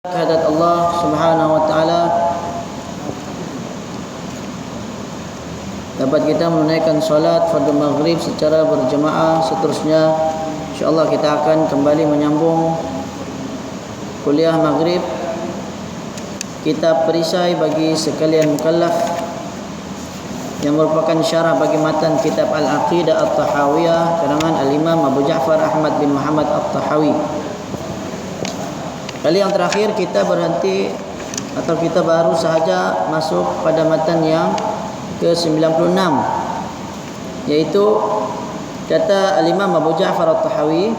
Kehadirat Allah Subhanahu wa taala dapat kita menunaikan solat fardu maghrib secara berjemaah. Seterusnya insyaallah kita akan kembali menyambung kuliah maghrib, kitab perisai bagi sekalian mukallaf yang merupakan syarah bagi matan kitab Al-Aqidah At-Tahawiyah karangan Al-Imam Abu Ja'far Ahmad bin Muhammad At-Tahawi. Kali yang terakhir kita berhenti atau kita baru sahaja masuk pada matan yang ke-96, yaitu kata Al-Imam Abu Ja'far At-Tahawi,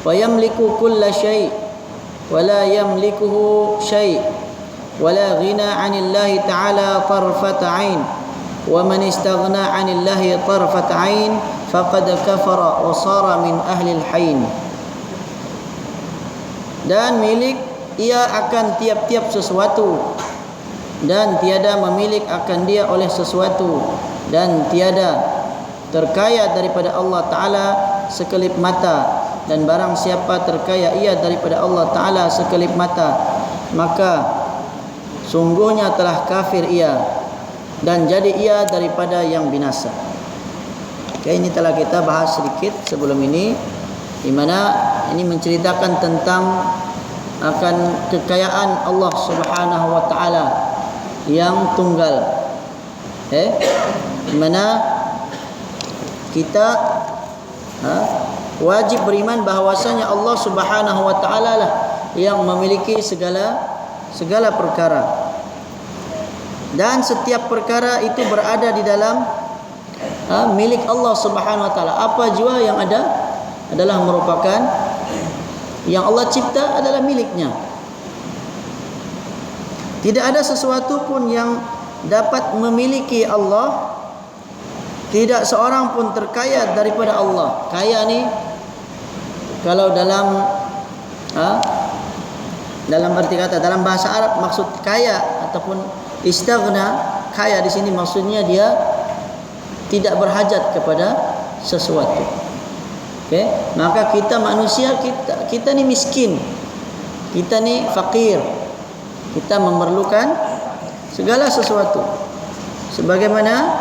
wa yamliku kulla syai' wa la yamlikuhu syai' wa la ghina 'anillahi ta'ala tarfata 'ain wa man istaghna 'anillahi tarfata 'ain faqad kafara wa sara min ahli al-hayn. Dan milik ia akan tiap-tiap sesuatu, dan tiada memilik akan dia oleh sesuatu, dan tiada terkaya daripada Allah Ta'ala sekelip mata, dan barang siapa terkaya ia daripada Allah Ta'ala sekelip mata, maka sungguhnya telah kafir ia, dan jadi ia daripada yang binasa. Okay, ini telah kita bahas sedikit sebelum ini, di mana ini menceritakan tentang akan kekayaan Allah Subhanahu wa taala yang tunggal. Di mana kita wajib beriman bahawasanya Allah Subhanahu wa taala lah yang memiliki segala perkara. Dan setiap perkara itu berada di dalam milik Allah Subhanahu wa taala. Apa jua yang ada adalah merupakan yang Allah cipta, adalah miliknya. Tidak ada sesuatu pun yang dapat memiliki Allah. Tidak seorang pun terkaya daripada Allah. Kaya ni kalau dalam arti kata, dalam bahasa Arab maksud kaya ataupun istaghna, kaya di sini maksudnya dia tidak berhajat kepada sesuatu. Okay. Maka kita manusia, kita ni miskin, kita ni fakir, kita memerlukan segala sesuatu, sebagaimana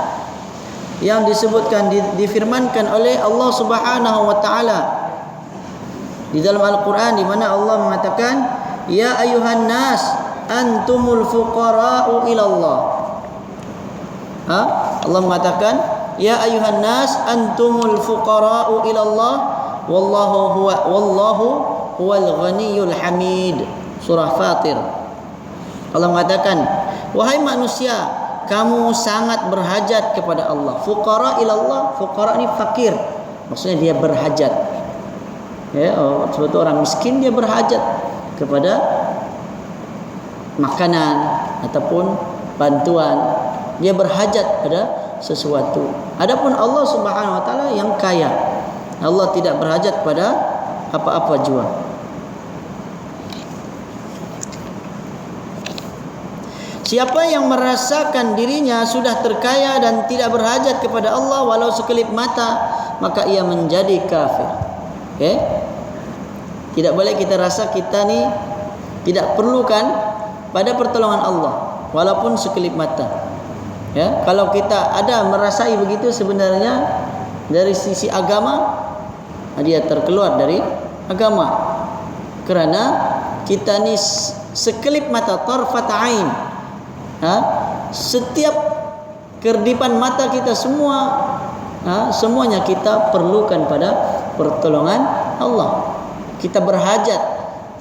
yang disebutkan, difirmankan oleh Allah Subhanahu wa taala di dalam Al-Quran, di mana Allah mengatakan, ya ayuhan nas antumul fuqara'u ilallah. Allah mengatakan, ya ayuhan nas antumul fuqara'u ilallah wallahu huwal ghaniyul hamid. Surah Fatir. Allah mengatakan, wahai manusia, kamu sangat berhajat kepada Allah. Fuqara ilallah, fuqara ni fakir, maksudnya dia berhajat. Seperti orang miskin, dia berhajat kepada makanan ataupun bantuan, dia berhajat pada sesuatu. Adapun Allah Subhanahu wa taala yang kaya, Allah tidak berhajat pada apa-apa jua. Siapa yang merasakan dirinya sudah terkaya dan tidak berhajat kepada Allah walau sekelip mata, maka ia menjadi kafir. Tidak boleh kita rasa kita ni tidak perlukan pada pertolongan Allah walaupun sekelip mata. Kalau kita ada merasai begitu, sebenarnya dari sisi agama dia terkeluar dari agama, kerana kita ni sekelip mata, tarfat ain, setiap kerdipan mata kita semuanya kita perlukan pada pertolongan Allah. Kita berhajat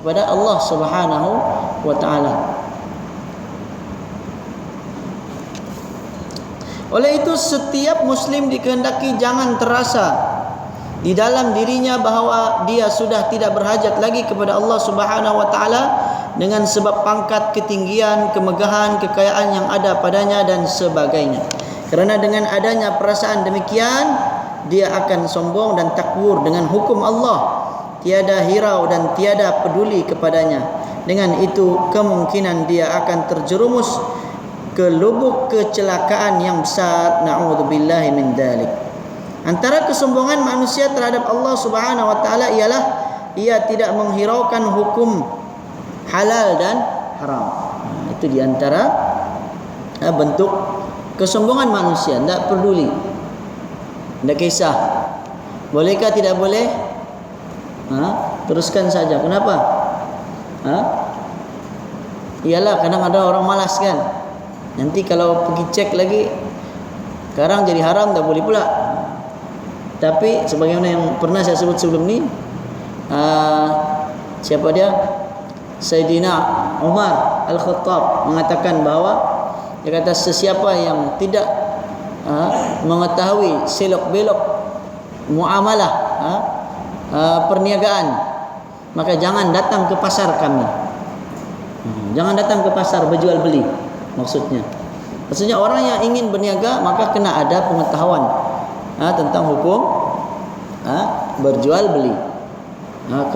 kepada Allah Subhanahu wa taala. Oleh itu, setiap muslim dikehendaki jangan terasa di dalam dirinya bahawa dia sudah tidak berhajat lagi kepada Allah Subhanahu wa taala dengan sebab pangkat, ketinggian, kemegahan, kekayaan yang ada padanya dan sebagainya. Kerana dengan adanya perasaan demikian, dia akan sombong dan takbur dengan hukum Allah, tiada hirau dan tiada peduli kepadanya. Dengan itu kemungkinan dia akan terjerumus ke lubuk kecelakaan yang besar. Na'udzubillahi min dzalik. Antara kesombongan manusia terhadap Allah Subhanahu wa taala ialah ia tidak menghiraukan hukum halal dan haram. Itu diantara bentuk kesombongan manusia. Tidak peduli, tidak kisah bolehkah tidak boleh, teruskan saja. Kenapa? Iyalah, kadang ada orang malas kan, nanti kalau pergi cek lagi sekarang jadi haram, tak boleh pula. Tapi sebagaimana yang pernah saya sebut sebelum ni, siapa dia? Sayyidina Umar Al-Khattab mengatakan bahawa, dia kata sesiapa yang tidak mengetahui selok belok muamalah perniagaan, maka jangan datang ke pasar kami. Jangan datang ke pasar berjual beli. Maksudnya orang yang ingin berniaga maka kena ada pengetahuan tentang hukum berjual beli.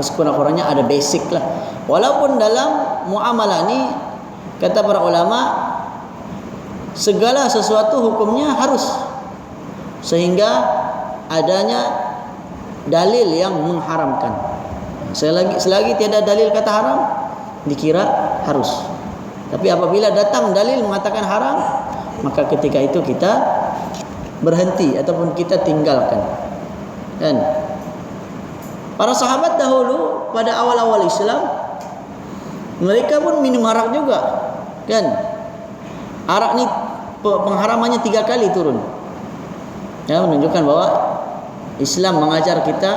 Sekurang-kurangnya ada basic lah. Walaupun dalam muamalah ni, kata para ulama, segala sesuatu hukumnya harus, sehingga adanya dalil yang mengharamkan. Selagi tiada dalil kata haram, dikira harus. Tapi apabila datang dalil mengatakan haram, maka ketika itu kita berhenti ataupun kita tinggalkan. Dan para sahabat dahulu pada awal-awal Islam, mereka pun minum arak juga, kan? Arak ni pengharamannya 3 kali turun. Menunjukkan bahwa Islam mengajar kita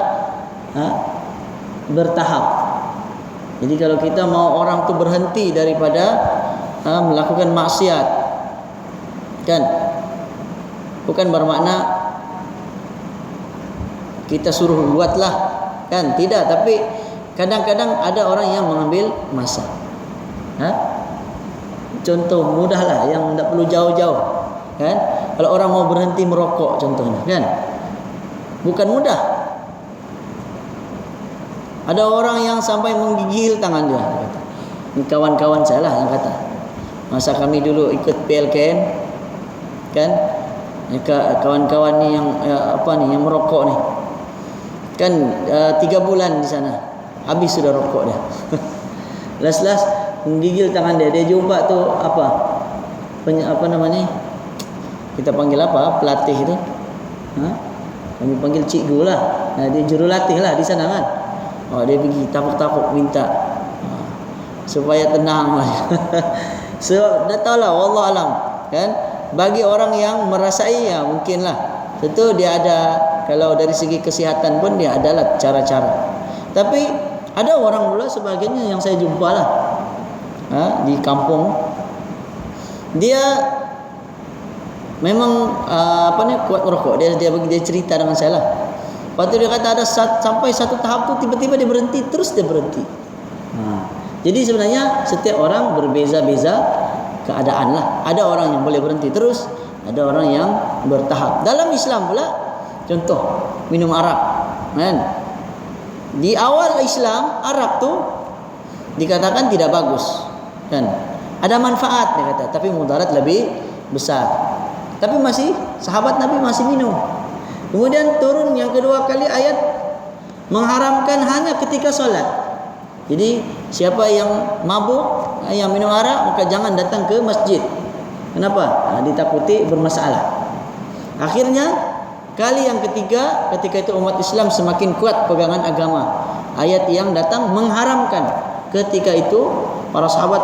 bertahap. Jadi kalau kita mau orang tu berhenti daripada melakukan maksiat, kan, bukan bermakna kita suruh buatlah, kan, tidak. Tapi kadang-kadang ada orang yang mengambil masa. Contoh mudahlah yang tidak perlu jauh-jauh, kan? Kalau orang mau berhenti merokok contohnya, kan, bukan mudah. Ada orang yang sampai menggigil tangan dia, kata. Ini kawan-kawan saya lah yang kata. Masa kami dulu ikut PLKN, kan, kawan-kawan ni yang yang merokok ni, kan, 3 bulan di sana, habis sudah rokok dia. Las-las menggigil tangan dia. Dia jumpa tu apa namanya? Kita panggil apa? Pelatih itu. Kami panggil cikgu lah. Dia jurulatih lah di sana, kan. Dia pergi tapuk-tapuk minta supaya tenang lah. So, dah tahulah, wallah alam, kan. Bagi orang yang merasai, ya mungkinlah. Tentu dia ada, kalau dari segi kesihatan pun dia adalah cara-cara. Tapi ada orang pula sebagiannya yang saya jumpa lah di kampung, dia memang kuat merokok. Dia cerita dengan saya lah. Lepas tu dia kata ada sampai satu tahap tu tiba-tiba dia berhenti, terus dia berhenti. Jadi sebenarnya setiap orang berbeza-beza keadaan lah. Ada orang yang boleh berhenti terus, ada orang yang bertahap. Dalam Islam pula, contoh minum arak, kan? Di awal Islam, arak tu dikatakan tidak bagus, kan? Ada manfaat, dia kata, tapi mudarat lebih besar. Tapi sahabat Nabi masih minum. Kemudian turun yang kedua kali ayat mengharamkan hanya ketika solat. Jadi siapa yang mabuk, yang minum arak, maka jangan datang ke masjid. Kenapa? Ditakuti bermasalah. Akhirnya kali yang ketiga, ketika itu umat Islam semakin kuat pegangan agama, ayat yang datang mengharamkan. Ketika itu para sahabat,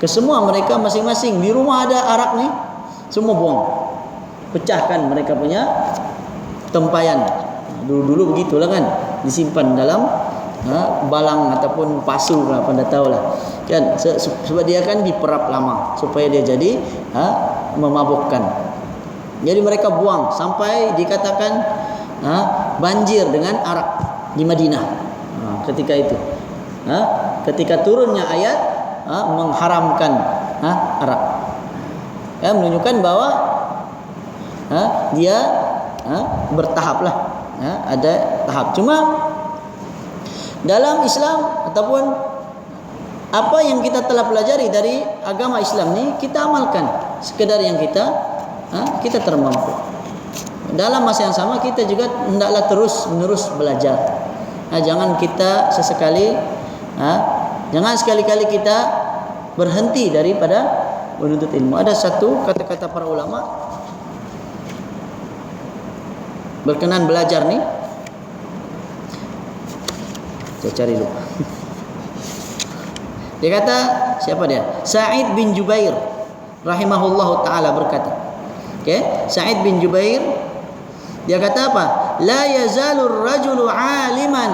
kesemua mereka masing-masing di rumah ada arak ni, semua buang, pecahkan mereka punya tempayan. Dulu begitulah, kan, disimpan dalam balang ataupun pasu lah, pada tahu lah, kan. Sebab dia kan diperap lama supaya dia jadi memabukkan. Jadi mereka buang sampai dikatakan banjir dengan arak di Madinah ketika itu. Ketika turunnya ayat mengharamkan arak, menunjukkan bahwa dia bertahap lah, ada tahap. Cuma dalam Islam ataupun apa yang kita telah pelajari dari agama Islam ni, kita amalkan sekedar yang kita termampu. Dalam masa yang sama kita juga hendaklah terus menerus belajar. Jangan kita sesekali Jangan sekali-kali kita berhenti daripada menuntut ilmu. Ada satu kata-kata para ulama berkenan belajar ni. Saya cari dulu. Dia kata, siapa dia? Sa'id bin Jubair rahimahullahu taala berkata. Okey, Sa'id bin Jubair dia kata apa? La yazalur rajulu 'aliman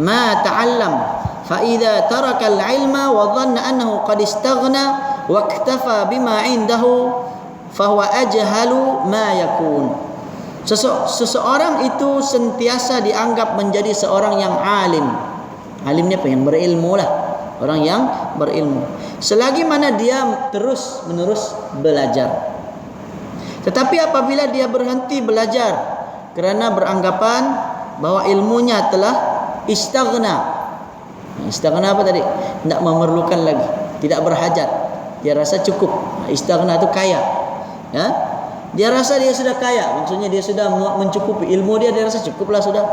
ma ta'allam fa idza taraka al-'ilma wa dhanna annahu qad istaghna wa iktafa bima 'indahu fa huwa ajhalu ma yakun. Seseorang itu sentiasa dianggap menjadi seorang yang alim. Alim ni apa? Yang berilmu lah. Orang yang berilmu. Selagi mana dia terus-menerus belajar. Tetapi apabila dia berhenti belajar kerana beranggapan bahawa ilmunya telah istaghna. Istaghna apa tadi? Tidak memerlukan lagi, tidak berhajat. Dia rasa cukup. Istaghna itu kaya. Ya? Dia rasa dia sudah kaya, maksudnya dia sudah mencukupi ilmu dia rasa cukuplah sudah.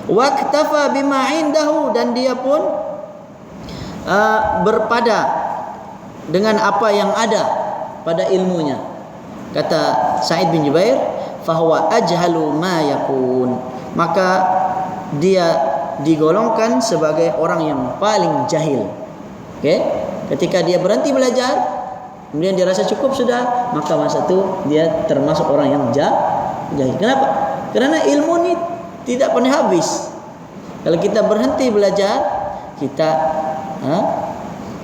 Waqtafa bima indahu, dan dia pun berpada dengan apa yang ada pada ilmunya. Kata Sa'id bin Jubair, fahuwa ajhalu ma yakun, maka dia digolongkan sebagai orang yang paling jahil. Okey, ketika dia berhenti belajar, kemudian dia rasa cukup sudah, maka masa itu dia termasuk orang yang jahil. Kenapa? Kerana ilmu ni tidak pernah habis. Kalau kita berhenti belajar, kita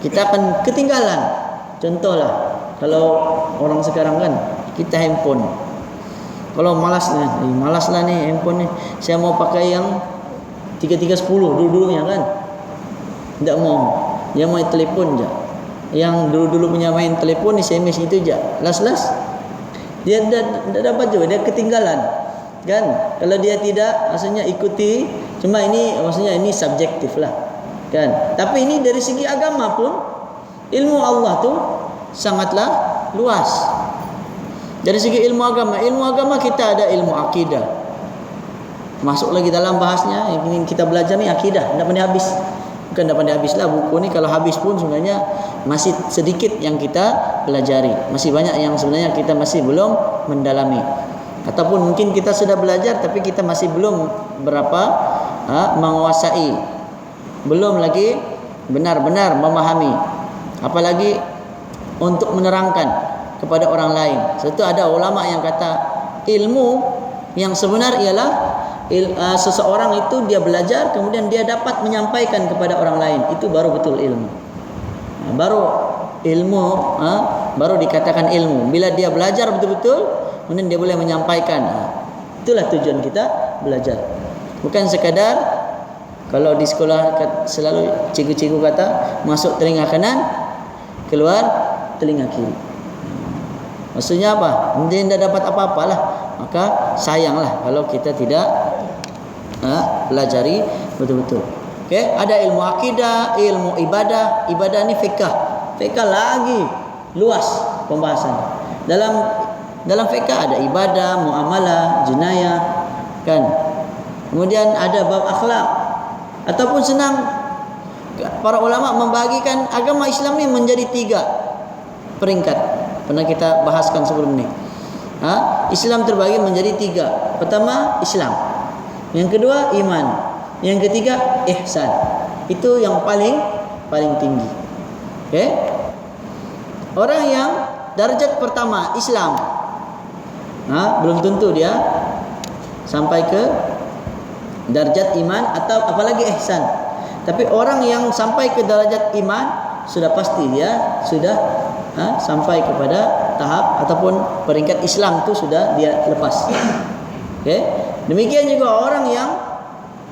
akan ketinggalan. Contohlah, kalau orang sekarang kan, kita handphone. Kalau malas lah ni handphone ni, saya mau pakai yang 3310 dulu-dulunya kan. Tidak mau. Dia mau telefon je. Yang dulu-dulu punya main telefon, SMS itu je. Last dia dah dapat juga, dia ketinggalan. Kan? Kalau dia tidak, maksudnya ikuti, cuma ini maksudnya ini subjektif lah. Kan? Tapi ini dari segi agama pun, ilmu Allah tu sangatlah luas. Dari segi ilmu agama kita ada ilmu akidah. Masuk lagi dalam bahasnya, yang ingin kita belajar ni akidah, tidak pandai habis. Bukan tidak pandai habis lah, buku ni kalau habis pun sebenarnya masih sedikit yang kita pelajari. Masih banyak yang sebenarnya kita masih belum mendalami. Ataupun mungkin kita sudah belajar tapi kita masih belum berapa menguasai. Belum lagi benar-benar memahami. Apalagi untuk menerangkan kepada orang lain. Sebab itu ada ulama yang kata ilmu yang sebenar ialah seseorang itu dia belajar kemudian dia dapat menyampaikan kepada orang lain. Itu baru betul ilmu. Baru ilmu, baru dikatakan ilmu. Bila dia belajar betul-betul, kemudian dia boleh menyampaikan. Itulah tujuan kita belajar. Bukan sekadar kalau di sekolah selalu cikgu-cikgu kata masuk telinga kanan, keluar telinga kiri. Maksudnya apa? Dia tidak dapat apa-apalah. Maka sayanglah kalau kita tidak pelajari betul-betul. Okey, ada ilmu akidah, ilmu ibadah. Ibadah ni fiqh. Fiqh lagi luas pembahasan. Dalam fiqh ada ibadah, muamalah, jenayah, kan? Kemudian ada bab akhlak. Ataupun senang, para ulama membahagikan agama Islam ni menjadi 3 peringkat. Pernah kita bahaskan sebelum ni. Islam terbagi menjadi 3. Pertama, Islam. Yang kedua, iman. Yang ketiga, ihsan. Itu yang paling tinggi. Okey? Orang yang darjat pertama Islam, belum tentu dia sampai ke darjat iman atau apalagi ihsan. Tapi orang yang sampai ke darjat iman sudah pasti dia sudah sampai kepada tahap ataupun peringkat Islam tu sudah dia lepas. Okey. Demikian juga orang yang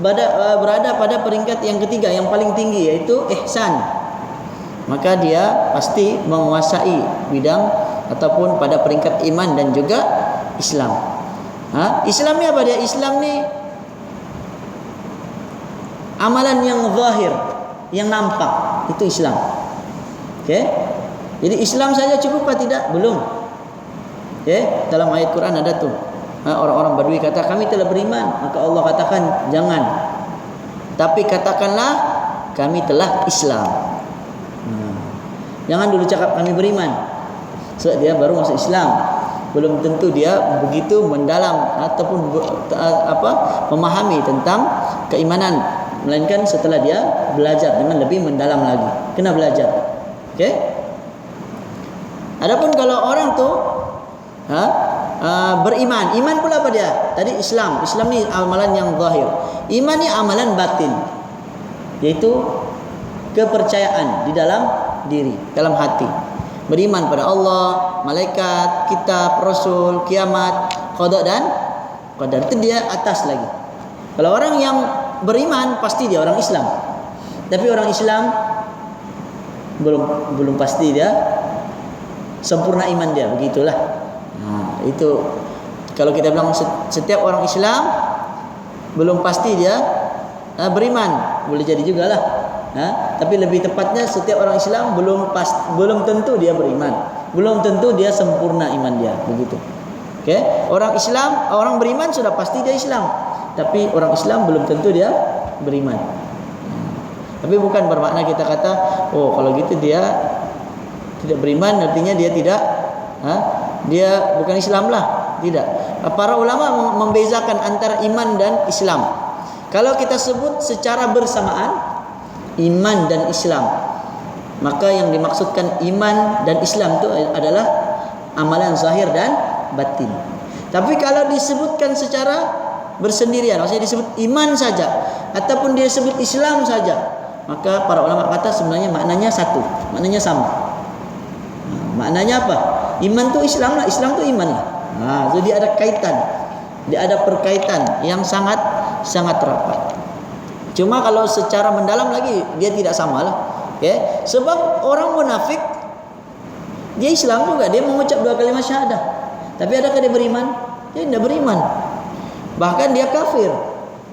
berada pada peringkat yang ketiga yang paling tinggi iaitu ihsan. Maka dia pasti menguasai bidang ataupun pada peringkat iman dan juga Islam. Islam ni apa dia? Islam ni amalan yang zahir, yang nampak, itu Islam. Okey. Jadi Islam saja cukup atau tidak? Belum. Okey, dalam ayat Quran ada tu. Orang-orang Badui kata kami telah beriman, maka Allah katakan jangan. Tapi katakanlah kami telah Islam. Jangan dulu cakap kami beriman, sebab dia baru masuk Islam. Belum tentu dia begitu mendalam ataupun memahami tentang keimanan, melainkan setelah dia belajar dengan lebih mendalam lagi. Kena belajar. Okey? Adapun kalau orang tu beriman, iman pula apa dia? Tadi Islam. Islam ni amalan yang zahir. Iman ni amalan batin, yaitu kepercayaan di dalam diri, dalam hati. Beriman pada Allah, malaikat, kitab, rasul, kiamat, qada dan qadar. Itu dia atas lagi. Kalau orang yang beriman pasti dia orang Islam. Tapi orang Islam belum pasti dia sempurna iman dia, begitulah. Itu kalau kita bilang setiap orang Islam belum pasti dia beriman, boleh jadi jugalah. Tapi lebih tepatnya setiap orang Islam belum tentu dia beriman, belum tentu dia sempurna iman dia, begitu. Okey, orang Islam, orang beriman sudah pasti dia Islam, tapi orang Islam belum tentu dia beriman. Tapi bukan bermakna kita kata, oh kalau gitu dia tidak beriman, artinya dia tidak dia bukan Islam lah. Tidak. Para ulama membezakan antara iman dan Islam. Kalau kita sebut secara bersamaan iman dan Islam, maka yang dimaksudkan iman dan Islam itu adalah amalan zahir dan batin. Tapi kalau disebutkan secara bersendirian, maksudnya disebut iman saja ataupun dia sebut Islam saja, maka para ulama kata sebenarnya maknanya satu, maknanya sama. Maknanya apa? Iman tu Islam lah, Islam tu iman lah. Jadi ada kaitan, dia ada perkaitan yang sangat rapat. Cuma kalau secara mendalam lagi dia tidak sama lah. Okay? Sebab orang munafik dia Islam juga, dia mengucap 2 kalimat syahadah, tapi adakah dia beriman? Dia tidak beriman. Bahkan dia kafir.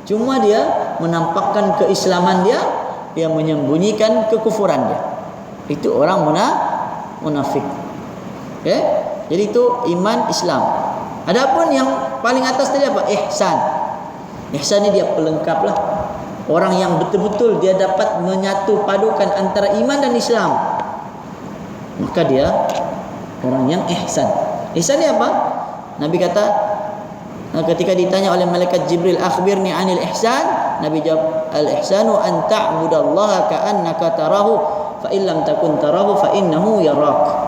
Cuma dia menampakkan keislaman dia, dia menyembunyikan kekufuran dia. Itu orang munafik. Okay? Jadi itu iman Islam. Adapun yang paling atas tadi apa? Ihsan. Ihsan ni dia pelengkap lah. Orang yang betul-betul dia dapat menyatu padukan antara iman dan Islam, maka dia orang yang ihsan. Ihsan ni apa? Nabi kata ketika ditanya oleh malaikat Jibril, akhbirni anil ihsan, Nabi jawab, al-ihsanu an ta'budallaha ka'annaka tarahu fa in lam takun tarahu fa innahu yarak.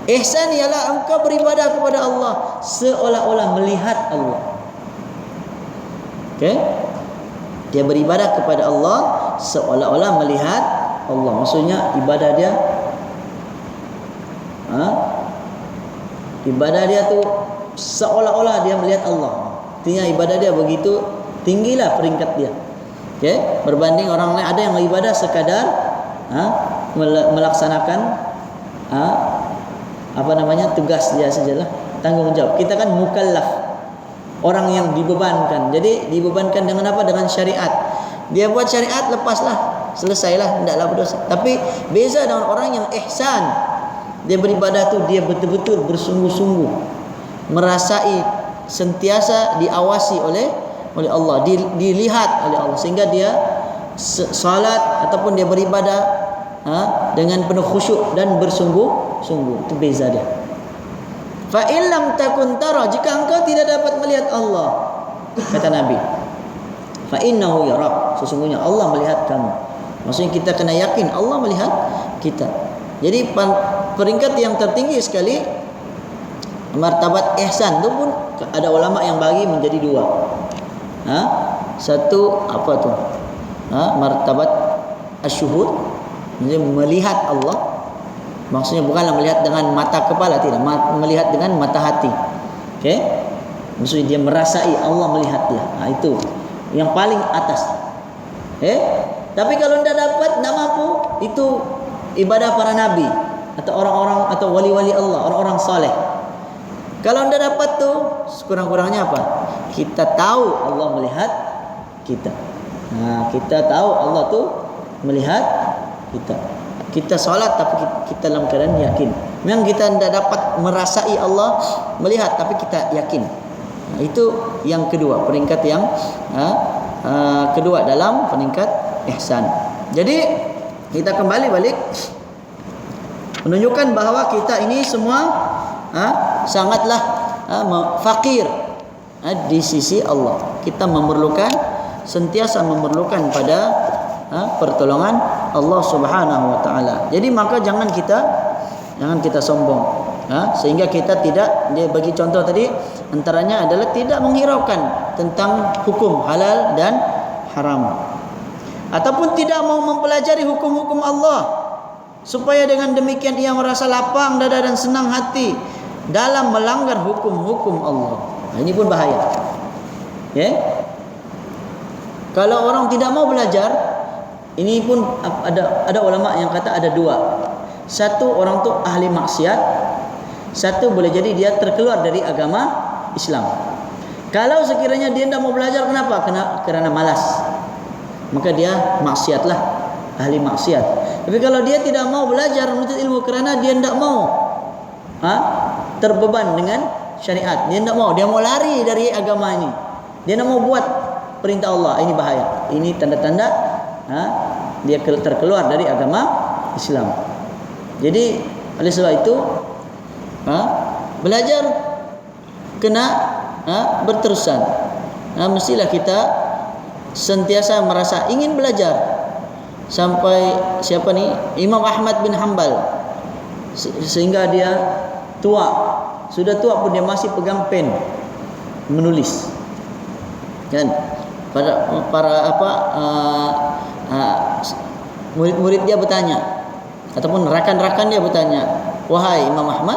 Ihsan ialah engkau beribadah kepada Allah seolah-olah melihat Allah. Okey? Dia beribadah kepada Allah seolah-olah melihat Allah. Maksudnya ibadah dia ibadah dia tu seolah-olah dia melihat Allah. Artinya ibadah dia begitu tinggilah peringkat dia. Okey? Berbanding orang lain, ada yang ibadah sekadar melaksanakan tugas dia sajalah, tanggungjawab. Kita kan mukallaf, orang yang dibebankan. Jadi dibebankan dengan apa? Dengan syariat. Dia buat syariat, lepaslah, selesailah, tidaklah berdosa. Tapi beza dengan orang yang ihsan. Dia beribadah tu dia betul-betul bersungguh-sungguh, merasai sentiasa diawasi oleh Allah, dilihat oleh Allah, sehingga dia salat ataupun dia beribadah dengan penuh khusyuk dan bersungguh-sungguh. Itu beza dia. Fa in lam takun tara, jika engkau tidak dapat melihat Allah, kata Nabi, fa innahu yarak, sesungguhnya Allah melihat kamu. Maksudnya kita kena yakin Allah melihat kita. Jadi peringkat yang tertinggi sekali martabat ihsan itu pun ada ulama yang bagi menjadi 2. Satu apa tu? Martabat asyuhud, melihat Allah. Maksudnya bukanlah melihat dengan mata kepala, tidak, melihat dengan mata hati. Okey? Maksudnya dia merasai Allah melihat dia. Itu yang paling atas. Tapi kalau tidak dapat, tidak mampu, itu ibadah para nabi atau orang-orang atau wali-wali Allah, orang-orang saleh. Kalau tidak dapat tu, sekurang-kurangnya apa? Kita tahu Allah melihat kita. Kita tahu Allah tu melihat kita. Kita solat tapi kita dalam keadaan yakin. Memang kita tidak dapat merasai Allah melihat, tapi kita yakin. Itu yang kedua, peringkat yang kedua dalam peringkat ihsan. Jadi kita kembali balik menunjukkan bahawa kita ini semua sangatlah fakir di sisi Allah. Kita sentiasa memerlukan pada pertolongan Allah Subhanahu wa taala. Jadi maka jangan kita sombong, sehingga kita tidak, dia bagi contoh tadi antaranya adalah tidak menghiraukan tentang hukum halal dan haram, ataupun tidak mau mempelajari hukum-hukum Allah, supaya dengan demikian ia merasa lapang dada dan senang hati dalam melanggar hukum-hukum Allah. Ini pun bahaya. Kalau orang tidak mau belajar, ini pun ada ulama yang kata ada dua. Satu, orang tu ahli maksiat. Satu, boleh jadi dia terkeluar dari agama Islam. Kalau sekiranya dia tidak mau belajar, kenapa? Kerana malas, maka dia maksiatlah, ahli maksiat. Tapi kalau dia tidak mau belajar menuntut ilmu kerana dia tidak mau terbeban dengan syariat, dia tidak mau, dia mau lari dari agama ini, dia tidak mau buat perintah Allah, ini bahaya. Ini tanda-tanda dia terkeluar dari agama Islam. Jadi oleh sebab itu belajar kena berterusan. Mestilah kita sentiasa merasa ingin belajar. Sampai siapa ni, Imam Ahmad bin Hanbal, sehingga dia sudah tua pun dia masih pegang pen menulis. Kan murid-murid dia bertanya, ataupun rakan-rakan dia bertanya, wahai Imam Ahmad,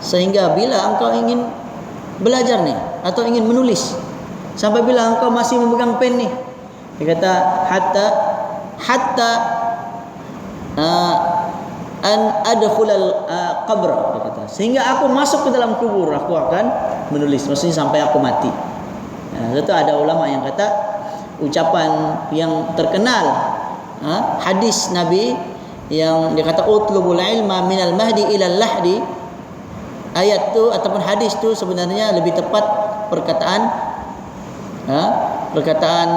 sehingga bila engkau ingin belajar ni atau ingin menulis, sampai bila engkau masih memegang pen ni? Dia kata hatta an adkhul al-qabr, dia kata, sehingga aku masuk ke dalam kubur aku akan menulis, maksudnya sampai aku mati. Itu ada ulama yang kata ucapan yang terkenal, hadis Nabi yang dia kata utlubul ilma minal mahdi ilal lahdi. Ayat tu ataupun hadis tu sebenarnya lebih tepat perkataan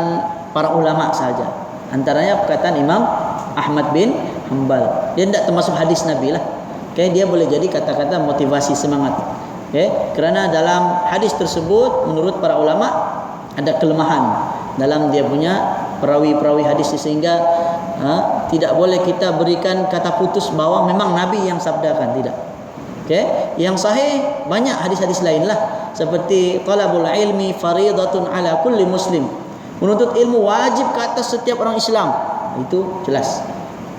para ulama saja. Antaranya perkataan Imam Ahmad bin Hanbal. Dia tidak termasuk hadis Nabi lah. Dia boleh jadi kata-kata motivasi semangat. Kerana dalam hadis tersebut menurut para ulama ada kelemahan dalam dia punya perawi-perawi hadis, sehingga tidak boleh kita berikan kata putus bahawa memang Nabi yang sabdakan, tidak. Yang sahih banyak hadis-hadis lain lah, seperti talabul ilmi faridatun ala kulli muslim, menuntut ilmu wajib ke atas setiap orang Islam. Itu jelas,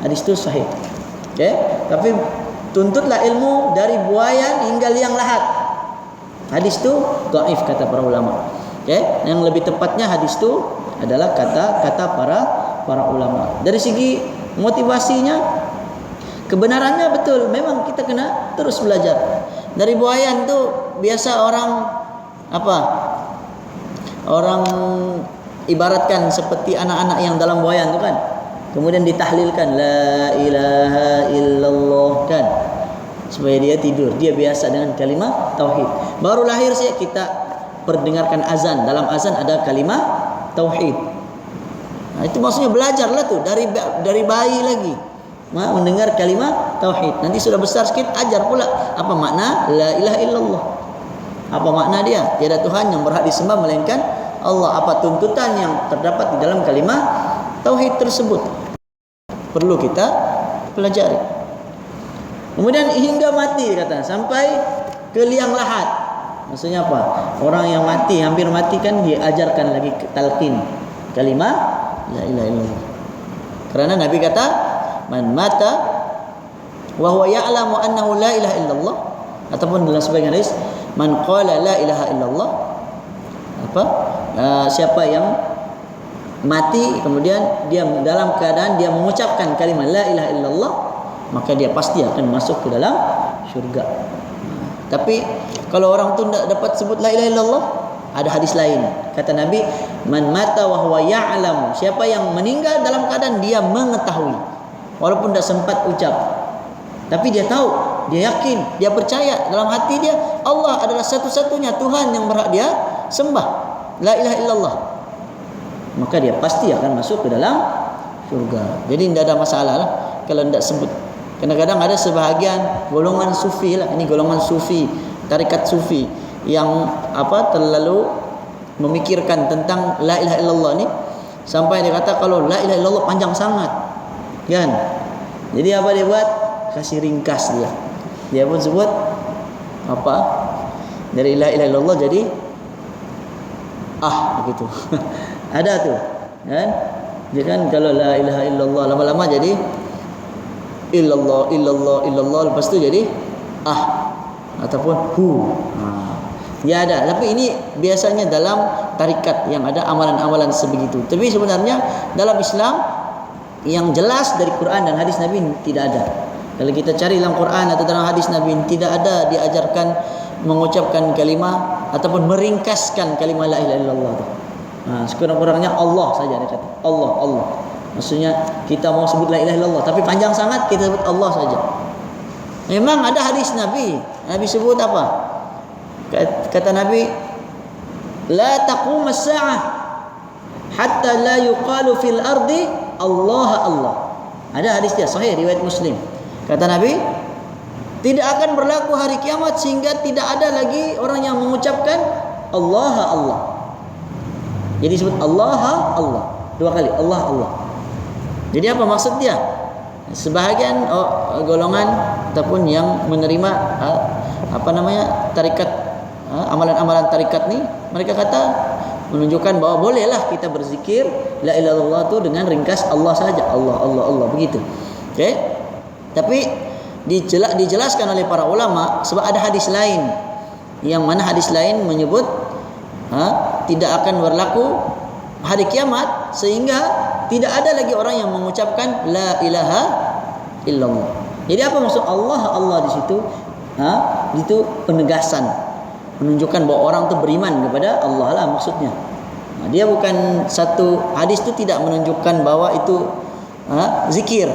hadis itu sahih. Tapi tuntutlah ilmu dari buayan hingga liang lahat, hadis itu dhaif kata para ulama. Yang lebih tepatnya hadis itu adalah kata-kata para ulama. Dari segi motivasinya, kebenarannya betul, memang kita kena terus belajar. Dari buayan tu biasa orang ibaratkan seperti anak-anak yang dalam buayan tu kan, kemudian ditahlilkan la ilaha illallah kan, supaya dia tidur, dia biasa dengan kalimat tauhid. Baru lahir saja kita perdengarkan azan, dalam azan ada kalimat tauhid. Itu maksudnya belajarlah tu dari bayi lagi mendengar kalimat tauhid. Nanti sudah besar sikit ajar pula apa makna la ilaha illallah. Apa makna dia? Tiada Tuhan yang berhak disembah melainkan Allah. Apa tuntutan yang terdapat di dalam kalimat tauhid tersebut? Perlu kita pelajari. Kemudian hingga mati kata, sampai ke liang lahat. Maksudnya apa? Orang yang mati, hampir mati kan diajarkan lagi talqin kalimat la ilaha illallah. Karena Nabi kata, man mata wa huwa ya'lamu annahu la ilaha illallah, ataupun dalam sebagian hadis man qala la ilaha illallah, siapa yang mati kemudian dia dalam keadaan dia mengucapkan kalimat la ilaha illallah, maka dia pasti akan masuk ke dalam syurga. Tapi kalau orang tu tidak dapat sebut la ilaha illallah, ada hadis lain kata Nabi, man mata wa huwa ya'lamu, siapa yang meninggal dalam keadaan dia mengetahui, walaupun tidak sempat ucap, tapi dia tahu, dia yakin, dia percaya dalam hati dia Allah adalah satu-satunya Tuhan yang berhak dia sembah, la ilaha illallah, maka dia pasti akan masuk ke dalam surga. Jadi tidak ada masalah lah kalau tidak sebut. Kadang-kadang ada sebahagian golongan sufi lah, ini golongan sufi, tarikat sufi yang terlalu memikirkan tentang la ilaha illallah ni sampai dia kata kalau la ilaha illallah panjang sangat, kan? Jadi apa dia buat? Kasih ringkas dia. Dia pun sebut dari la ilaha illallah jadi begitu. Ada tu, kan? Jadi kan kalau la ilaha illallah lama-lama jadi illallah illallah illallah, lepas tu jadi ataupun hu. Ya ada, tapi ini biasanya dalam tarikat yang ada amalan-amalan sebegitu. Tapi sebenarnya dalam Islam yang jelas dari Quran dan hadis Nabi tidak ada. Kalau kita cari dalam Quran atau dalam hadis Nabi, tidak ada diajarkan mengucapkan kalimah ataupun meringkaskan kalimah la ilaha illallah tu. Sekurang-kurangnya Allah saja dia kata. Allah. Maksudnya kita mau sebut la ilaha illallah tapi panjang sangat, kita sebut Allah saja. Memang ada hadis Nabi. Nabi sebut apa? Kata Nabi, la taqum as-sa'ah hatta la yuqalu fil ardi Allah Allah. Ada hadis dia sahih riwayat Muslim. Kata Nabi, tidak akan berlaku hari kiamat sehingga tidak ada lagi orang yang mengucapkan Allah Allah. Jadi sebut Allah Allah 2 kali, Allah Allah. Jadi apa maksud dia? Sebahagian golongan ataupun yang menerima tarikat, amalan-amalan tarikat ni, mereka kata menunjukkan bahwa bolehlah kita berzikir la ilaha illallah tu dengan ringkas Allah saja, Allah Allah Allah, begitu. Okey. Tapi dijelaskan oleh para ulama sebab ada hadis lain, yang mana hadis lain menyebut tidak akan berlaku hari kiamat sehingga tidak ada lagi orang yang mengucapkan la ilaha illallah. Jadi apa maksud Allah Allah di situ? Itu penegasan, menunjukkan bahwa orang tu beriman kepada Allah lah maksudnya. Dia bukan satu hadis tu tidak menunjukkan bahwa itu zikir.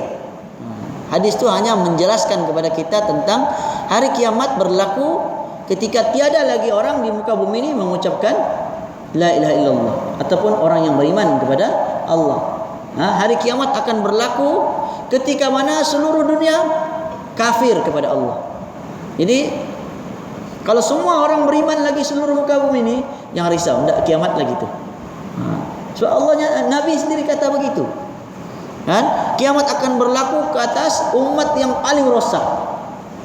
Hadis tu hanya menjelaskan kepada kita tentang hari kiamat berlaku ketika tiada lagi orang di muka bumi ini mengucapkan la ilaha illallah ataupun orang yang beriman kepada Allah. Hari kiamat akan berlaku ketika mana seluruh dunia kafir kepada Allah. Jadi kalau semua orang beriman lagi seluruh muka bumi ini, jangan risau, tidak kiamat lagi tu. Sebab Allah, Nabi sendiri kata begitu. Kan? Kiamat akan berlaku ke atas umat yang paling rosak,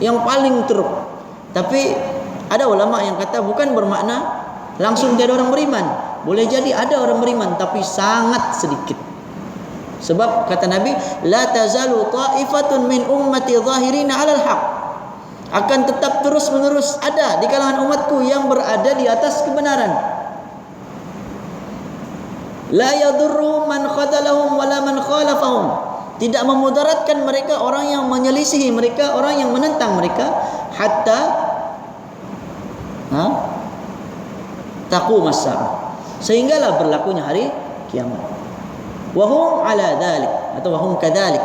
yang paling teruk. Tapi ada ulama yang kata bukan bermakna langsung tiada orang beriman. Boleh jadi ada orang beriman tapi sangat sedikit. Sebab kata Nabi, la tazalu ta'ifatun min ummati zahirina 'alal haq. Akan tetap terus-menerus ada di kalangan umatku yang berada di atas kebenaran. La yadurru man khadalahum wala man khalafahum. Tidak memudaratkan mereka orang yang menyelisihi mereka, orang yang menentang mereka, hatta taqum as-sa'ah. Sehinggalah berlakunya hari kiamat. Wahum ala dhalik atau wahum kadhalik.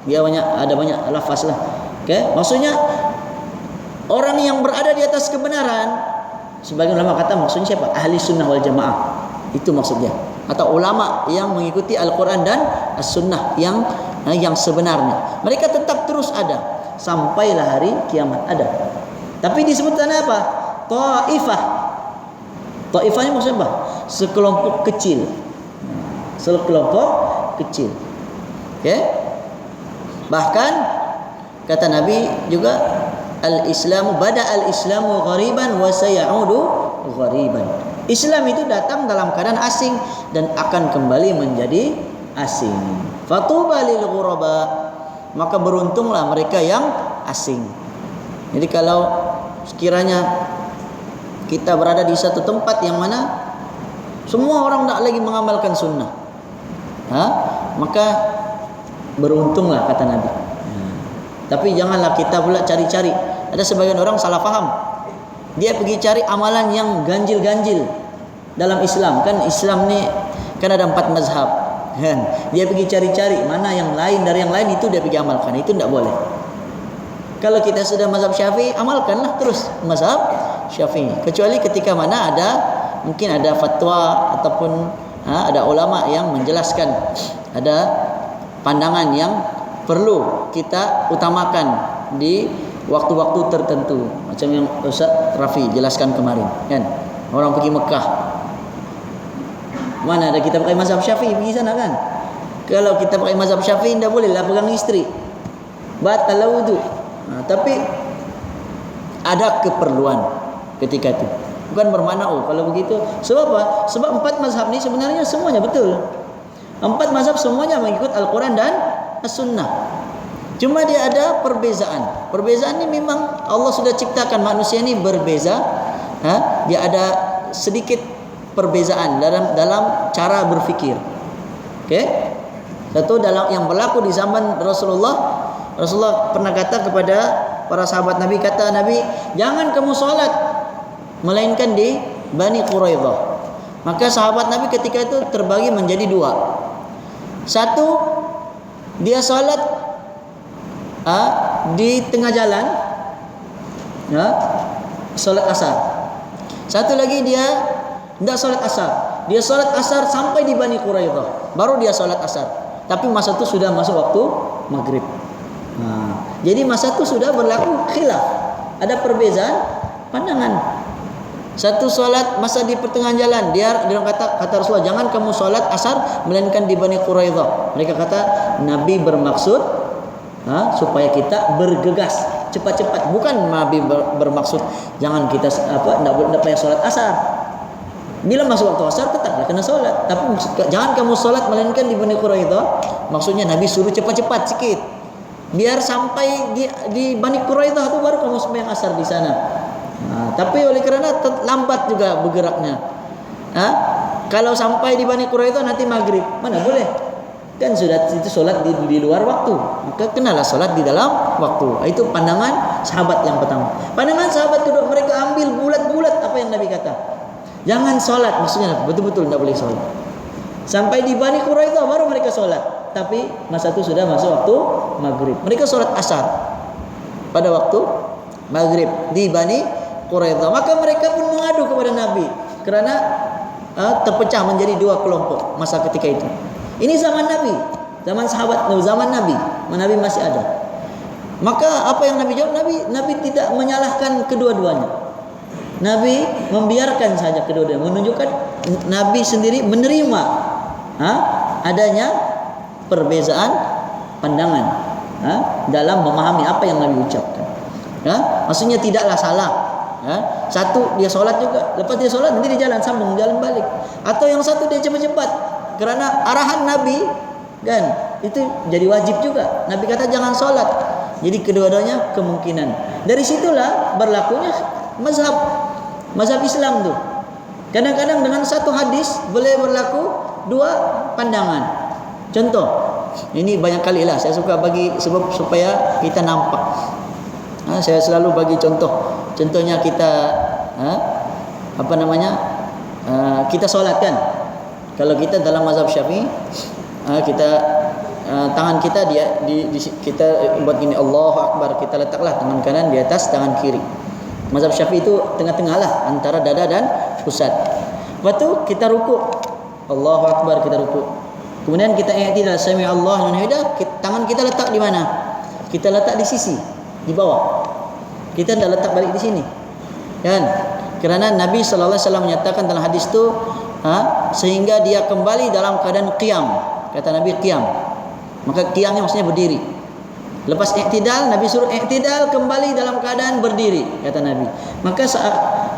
Dia ada banyak lafaz lah. Okey, maksudnya orang yang berada di atas kebenaran, sebagian ulama kata maksudnya siapa? Ahli sunnah wal jamaah. Itu maksudnya. Atau ulama yang mengikuti Al-Quran dan As-Sunnah yang sebenarnya. Mereka tetap terus ada sampailah hari kiamat ada. Tapi disebutkan apa? Ta'ifah. Ta'ifahnya maksudnya apa? Sekelompok kecil. Sekelompok kecil. Okay? Bahkan kata Nabi juga, al-Islamu bada al-Islamu ghariban wa sayaudu ghariban. Islam itu datang dalam keadaan asing dan akan kembali menjadi asing. Fatuba lil ghuraba, maka beruntunglah mereka yang asing. Jadi kalau sekiranya kita berada di satu tempat yang mana semua orang tak lagi mengamalkan sunnah, maka beruntunglah kata Nabi. Tapi janganlah kita pula cari-cari. Ada sebagian orang salah faham. Dia pergi cari amalan yang ganjil-ganjil dalam Islam. Kan Islam ni kan ada 4 mazhab, kan? Dia pergi cari-cari mana yang lain dari yang lain, itu dia pergi amalkan. Itu tidak boleh. Kalau kita sudah mazhab Syafi'i, amalkanlah terus mazhab Syafi'i. Kecuali ketika mana mungkin ada fatwa ataupun ada ulama yang menjelaskan, ada pandangan yang perlu kita utamakan di waktu-waktu tertentu. Macam yang Ustaz Rafi jelaskan kemarin, kan? Orang pergi Mekah, mana ada kita pakai mazhab Syafi'i pergi sana, kan? Kalau kita pakai mazhab Syafi'i, tidak boleh lah pegang isteri, batal wudu. Tapi ada keperluan ketika itu. Bukan bermakna kalau begitu. Sebab apa? Sebab 4 mazhab ni sebenarnya semuanya betul. 4 mazhab semuanya mengikut Al-Quran dan As-Sunnah. Cuma dia ada perbezaan. Perbezaan ni memang Allah sudah ciptakan manusia ni berbeza. Dia ada sedikit perbezaan dalam cara berfikir. Okey? Satu dalam yang berlaku di zaman Rasulullah pernah kata kepada para sahabat Nabi, kata Nabi, jangan kamu solat melainkan di Bani Quraidah. Maka sahabat Nabi ketika itu terbagi menjadi 2. Satu, dia solat di tengah jalan, solat asar. Satu lagi dia tidak solat asar. Dia solat asar sampai di Bani Quraidah, baru dia solat asar. Tapi masa itu sudah masuk waktu maghrib. Jadi masa itu sudah berlaku khilaf. Ada perbezaan pandangan. Satu solat masa di pertengahan jalan, dia kata Rasulullah, jangan kamu solat asar melainkan di Bani Quraidah. Mereka kata Nabi bermaksud supaya kita bergegas cepat-cepat. Bukan Nabi bermaksud jangan kita tidak payah solat asar. Bila masuk waktu asar tetaplah kena solat. Tapi jangan kamu solat melainkan di Bani Quraidah. Maksudnya Nabi suruh cepat-cepat sikit, biar sampai di Bani Quraidah tu baru kamu sembahyang asar di sana. Tapi oleh kerana lambat juga bergeraknya, kalau sampai di Bani Quraidah nanti maghrib, mana boleh, kan sudah itu solat di luar waktu. Maka kenalah solat di dalam waktu. Itu pandangan sahabat yang pertama. Pandangan sahabat kedua, mereka ambil bulat-bulat apa yang Nabi kata, jangan solat, maksudnya betul-betul tidak boleh solat. Sampai di Bani Quraidah baru mereka solat. Tapi masa itu sudah masuk waktu maghrib. Mereka solat asar pada waktu maghrib di Bani Quraidah. Maka mereka pun mengadu kepada Nabi kerana terpecah menjadi 2 kelompok masa ketika itu. Ini zaman Nabi, zaman sahabat, zaman Nabi, Nabi masih ada. Maka apa yang Nabi jawab? Nabi tidak menyalahkan kedua-duanya. Nabi membiarkan saja kedua-duanya, menunjukkan Nabi sendiri menerima adanya perbezaan pandangan dalam memahami apa yang Nabi ucapkan. Maksudnya tidaklah salah. Satu dia solat juga, lepas dia solat nanti dia sambung jalan balik. Atau yang satu dia cepat-cepat kerana arahan Nabi, kan, itu jadi wajib juga. Nabi kata jangan solat. Jadi kedua-duanya kemungkinan. Dari situlah berlakunya mazhab Islam tu. Kadang-kadang dengan satu hadis boleh berlaku 2 pandangan. Contoh, ini banyak kali lah saya suka bagi sebab supaya kita nampak. Saya selalu bagi contoh. Contohnya kita kita solat, kan. Kalau kita dalam mazhab Syafi'i, kita tangan kita kita buat gini, Allahu Akbar, kita letaklah tangan kanan di atas tangan kiri. Mazhab Syafi'i itu tengah-tengah lah antara dada dan pusat. Lepas tu kita rukuk, Allahu Akbar, kita rukuk. Kemudian kita i'tidal, sami Allahu liman hamidah, tangan kita letak di mana? Kita letak di sisi, di bawah. Kita tidak letak balik di sini, kan? Kerana Nabi sallallahu alaihi wasallam menyatakan dalam hadis tu, sehingga dia kembali dalam keadaan qiyam. Kata Nabi qiyam. Maka qiyamnya maksudnya berdiri. Lepas i'tidal, Nabi suruh i'tidal kembali dalam keadaan berdiri, kata Nabi.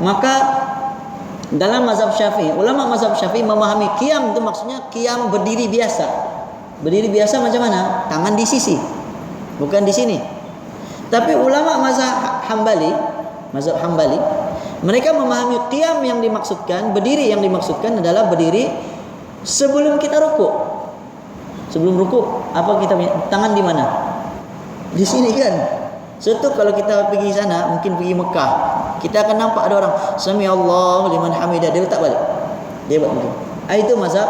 Maka dalam mazhab Syafi'i, ulama mazhab Syafi'i memahami qiyam itu maksudnya qiyam berdiri biasa. Berdiri biasa macam mana? Tangan di sisi, bukan di sini. Tapi ulama mazhab Hambali, mereka memahami qiyam yang dimaksudkan, berdiri yang dimaksudkan adalah berdiri sebelum kita rukuk. Sebelum rukuk, apa kita punya tangan di mana? Di sini, kan. Suatu kalau kita pergi sana, mungkin pergi Mekah, kita akan nampak ada orang sami Allahu liman hamidah, dia letak balik. Dia buat begitu. Itu mazhab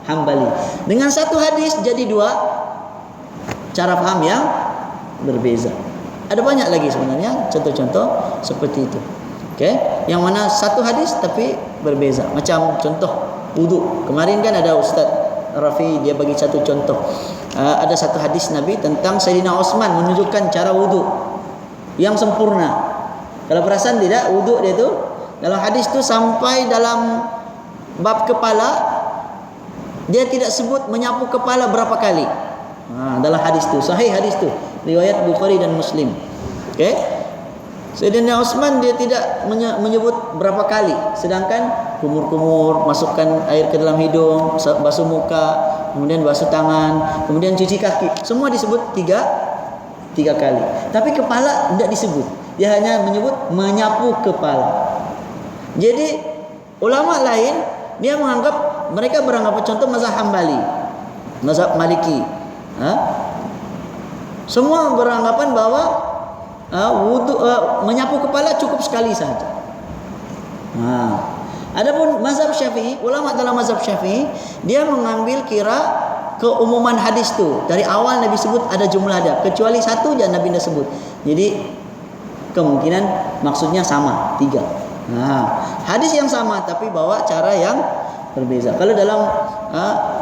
Hambali. Dengan satu hadis jadi 2 cara faham yang berbeza. Ada banyak lagi sebenarnya contoh-contoh seperti itu. Okey, yang mana satu hadis tapi berbeza. Macam contoh wudu. Kemarin kan ada ustaz Rafi dia bagi satu contoh. Ada satu hadis Nabi tentang Sayyidina Utsman menunjukkan cara wudhu yang sempurna. Kalau perasan tidak, wudhu dia tu dalam hadis tu sampai dalam bab kepala dia tidak sebut menyapu kepala berapa kali. Dalam hadis tu, sahih hadis tu, riwayat Bukhari dan Muslim. Okey. Sayyidina Utsman dia tidak menyebut berapa kali, sedangkan kumur-kumur, masukkan air ke dalam hidung, basuh muka, kemudian basuh tangan, kemudian cuci kaki, semua disebut tiga kali. Tapi kepala tidak disebut. Dia hanya menyebut menyapu kepala. Jadi ulama lain dia menganggap, mereka beranggapan, contoh mazhab Hambali, mazhab Maliki, semua beranggapan bahwa menyapu kepala cukup sekali saja. Adapun mazhab Syafi'i, ulama dalam mazhab Syafi'i dia mengambil kira keumuman hadis tu. Dari awal Nabi sebut ada jumlah dia, kecuali satu je Nabi dah sebut. Jadi kemungkinan maksudnya sama, 3. Hadis yang sama tapi bawa cara yang berbeza. Kalau dalam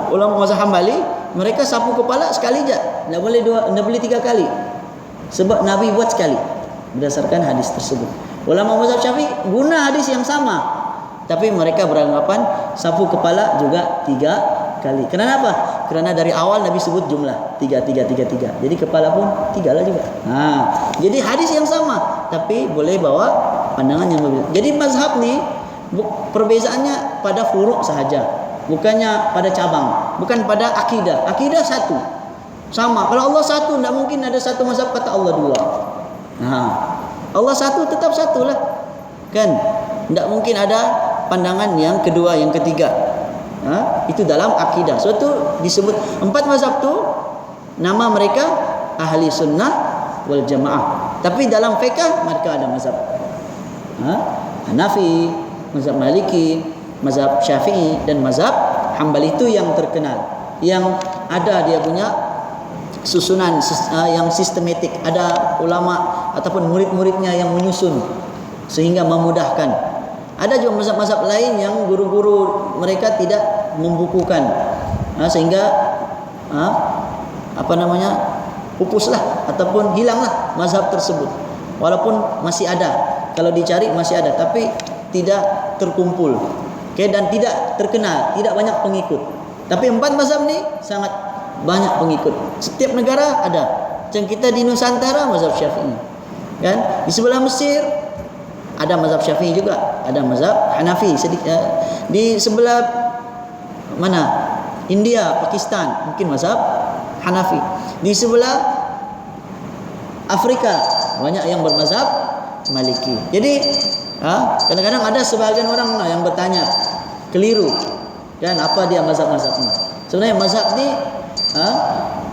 ulama mazhab Hambali, mereka sapu kepala sekali je, tak boleh 3 kali. Sebab Nabi buat sekali berdasarkan hadis tersebut. Ulama mazhab Syafi'i guna hadis yang sama, tapi mereka beranggapan sapu kepala juga 3 kali. Kenapa? Kerana dari awal Nabi sebut jumlah 3. Jadi kepala pun 3 lah juga. Jadi hadis yang sama, tapi boleh bawa pandangan yang berbeza. Jadi mazhab ni perbezaannya pada furu' sahaja, bukannya pada cabang, bukan pada akidah. Akidah satu, sama. Kalau Allah satu, tidak mungkin ada satu mazhab kata Allah 2. Allah satu, tetap satulah, kan? Tidak mungkin ada pandangan yang kedua, yang ketiga. Itu dalam akidah. So itu disebut 4 mazhab tu, nama mereka ahli sunnah wal jamaah. Tapi dalam fiqh mereka ada mazhab Hanafi, mazhab Maliki, mazhab Syafi'i dan mazhab Hambali. Itu yang terkenal, yang ada dia punya susunan yang sistematik. Ada ulama ataupun murid-muridnya yang menyusun sehingga memudahkan. Ada juga mazhab-mazhab lain yang guru-guru mereka tidak membukukan, sehingga pupuslah ataupun hilanglah mazhab tersebut. Walaupun masih ada, kalau dicari masih ada, tapi tidak terkumpul, dan tidak terkenal, tidak banyak pengikut. Tapi 4 mazhab ni sangat banyak pengikut. Setiap negara ada. Macam kita di Nusantara mazhab Syafi'i, kan? Di sebelah Mesir ada mazhab Syafi'i juga, ada mazhab Hanafi. Di sebelah mana? India, Pakistan, mungkin mazhab Hanafi. Di sebelah Afrika banyak yang bermazhab Maliki. Jadi kadang-kadang ada sebahagian orang yang bertanya keliru, dan apa dia mazhab-mazhab ni? Sebenarnya mazhab ni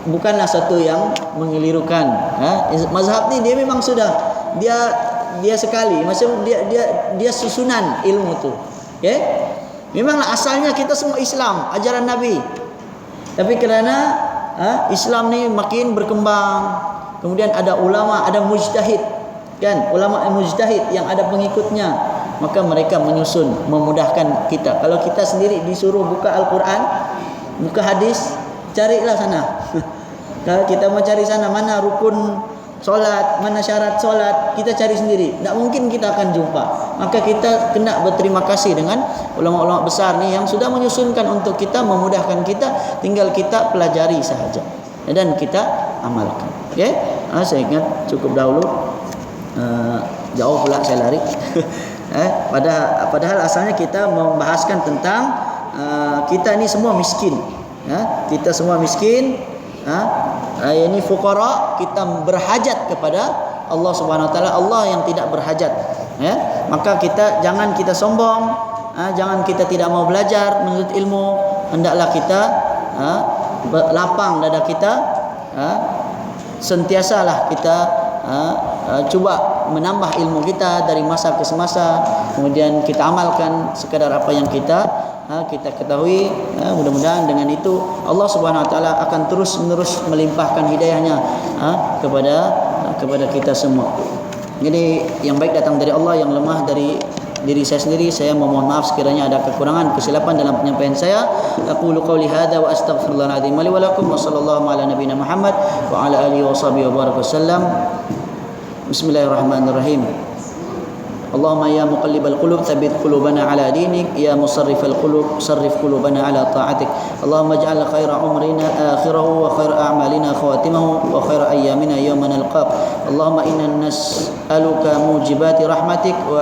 bukanlah satu yang mengelirukan. Mazhab ni dia memang sudah dia sekali, macam dia susunan ilmu tu. Okey? Memanglah asalnya kita semua Islam, ajaran Nabi. Tapi kerana Islam ni makin berkembang, kemudian ada ulama, ada mujtahid, kan? Ulama mujtahid yang ada pengikutnya, maka mereka menyusun, memudahkan kita. Kalau kita sendiri disuruh buka Al-Quran, buka hadis, carilah sana. Kalau kita mau cari sana, mana rukun solat, mana syarat solat, kita cari sendiri, tak mungkin kita akan jumpa. Maka kita kena berterima kasih dengan ulama-ulama besar ni yang sudah menyusunkan untuk kita, memudahkan kita, tinggal kita pelajari sahaja dan kita amalkan. Okey, saya ingat cukup dahulu, jauh pula saya lari. Padahal asalnya kita membahaskan tentang kita ni semua miskin. Kita semua miskin, ini fuqara, kita berhajat kepada Allah Subhanahu Wa Taala, Allah yang tidak berhajat. Maka jangan kita sombong, jangan kita tidak mau belajar menuntut ilmu. Hendaklah kita lapang dada kita, sentiasalah kita cuba menambah ilmu kita dari masa ke semasa, kemudian kita amalkan sekadar apa yang kita ketahui. Mudah-mudahan dengan itu Allah Subhanahu Wa Taala akan terus menerus melimpahkan hidayahnya kepada kita semua. Jadi yang baik datang dari Allah, yang lemah dari diri saya sendiri. Saya memohon maaf sekiranya ada kekurangan, kesilapan dalam penyampaian saya. Aqulu qawli hadza wa astaghfirullahal azim li wa lakum wa sallallahu ala nabiyyina Muhammad wa ala alihi wa sahbihi wa baraka wasallam. Bismillahirrahmanirrahim. Allahumma ya muqallibal qulub tsabbit qulubana ala dinik, ya musarrifal qulub sarrif qulubana ala ta'atik. Allahumma ij'al khaira umrina akhirahu wa khaira a'malina khawatimahu wa khaira ayyamina yawma nalqak. Allahumma inna nas'aluka mujibati rahmatik wa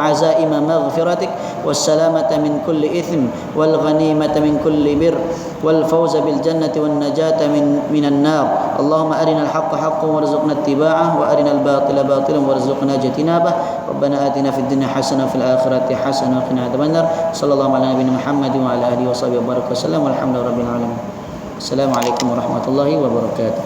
azaima maghfiratik wassalamata min kulli ithim wal ghanimata min kulli bir wal fawza bil jannati wan najata minan nar. Allahumma arinal haqqa haqqan warzuqna ittiba'ah wa arinal batila batilan warzuqna ijtinabah. Rabbana atina fid dunya hasanah wa fil akhirati hasanah wa qina adzabannar. Sallallahu ala nabiyyina Muhammad wa ala alihi wa sahbihi wa baraka wasallam. Walhamdulillahirabbil alamin. Assalamualaikum warahmatullahi wabarakatuh.